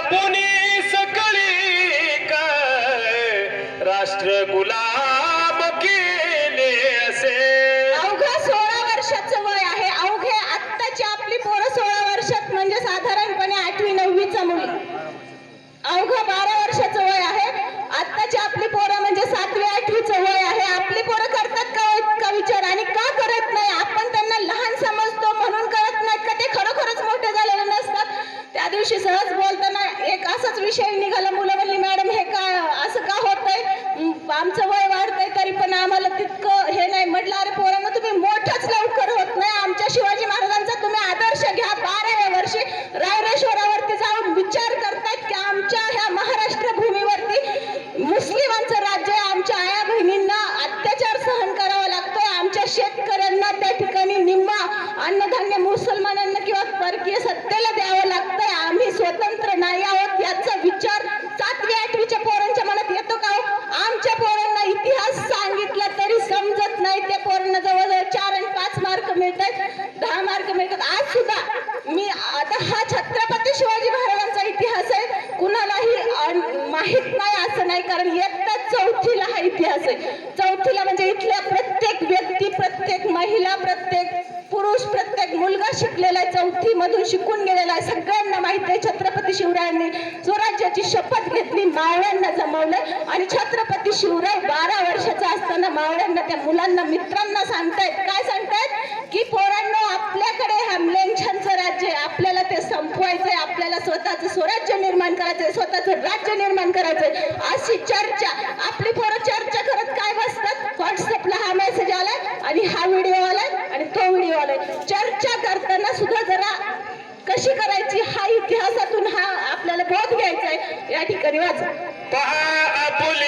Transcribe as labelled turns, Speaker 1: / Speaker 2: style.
Speaker 1: कापुनी सकळी काय राष्ट्र गुलाम केले असे.
Speaker 2: अवघ्या 16 वर्षाचं वय आहे. अवघे आत्ताची आपली पोरं 16 वर्षात म्हणजे साधारणपणे 8वी 9वीचा मुली. अवघं 12 वर्षाचं वय आहे. आत्ताची आपली पोरं म्हणजे 7वी 8वीचं वय आहे. आपली पोरं करतात का इतका विचार आणि का करत नाही? आपण त्यांना लहान समजतो म्हणून करत नाहीत का ते खरोखरच मोठे झालेले नसतात? त्या दिवशी सहज बोलताना एक असाच विषय निघाला. मुलं म्हणली मॅडम हे काय असं का होतंय? आमचं वय वाढतंय तरी पण आम्हाला तितकं हे नाही. म्हटलं अरे पोरांनो तुम्ही मोठंच लवकर होत नाही. आमच्या शिवाजी महाराजांचा तुम्ही आदर्श घ्या. 12व्या वर्षी रायरेश्वरावरती जाऊन विचार करतायत की आमच्या ह्या महाराष्ट्र भूमीवरती मुस्लिमांचं राज्य आहे. आमच्या आया बहिणींना अत्याचार सहन करावा लागतोय. आमच्या शेतकऱ्यांना त्या ठिकाणी निम्मा अन्नधान्य मुसलमानांना किंवा परकीय सत्तेला द्यावं लागतंय. आम्ही स्वतंत्र नाही आहोत याचा विचार 7वी 8वीच्या पोरांच्या मनात येतो का? आमच्या पोरांना इतिहास सांगितला तरी समजत नाही. त्या पोरांना जवळजवळ 4 आणि 5 मार्क मिळतात, 10 मार्क मिळतात. आज सुद्धा मी आता हा छत्रपती शिवाजी महाराजांचा इतिहास आहे कुणालाही माहित नाही असं नाही, कारण इयत्ता 4थीला हा इतिहास आहे. 4थीला म्हणजे इथल्या प्रत्येक व्यक्ती, प्रत्येक महिला, प्रत्येक पुरुष, प्रत्येक मुलगा शिकलेला आहे. 4थी मधून शिकून गेलेला आहे. सगळ्यांना माहित आहे छत्रपती शिवरायांनी स्वराज्याची शपथ घेतली, मावळ्यांना जमवलं आणि छत्रपती शिवराय 12 वर्षाचा असताना मावळ्यांना त्या मुलांना मित्रांना सांगतायत. काय सांगतायत की पोरांनो आपल्याकडे हमलेंछांचं राज्य आहे, आपल्याला ते संपवायचंय, आपल्याला स्वतःचं स्वराज्य निर्माण करायचंय, स्वतःचं राज्य निर्माण करायचंय. अशी चर्चा आपली पोरं चर्चा करत काय बसतात? व्हॉट्सअपला हा मेसेज आलाय आणि हा व्हिडिओ आलाय आणि तो व्हिडिओ आलाय. चर्चा करताना सुद्धा जरा कशी करायची हा इतिहासातून हा आपल्याला बोध घ्यायचा आहे. या ठिकाणी वाचा.
Speaker 1: पहा आपुले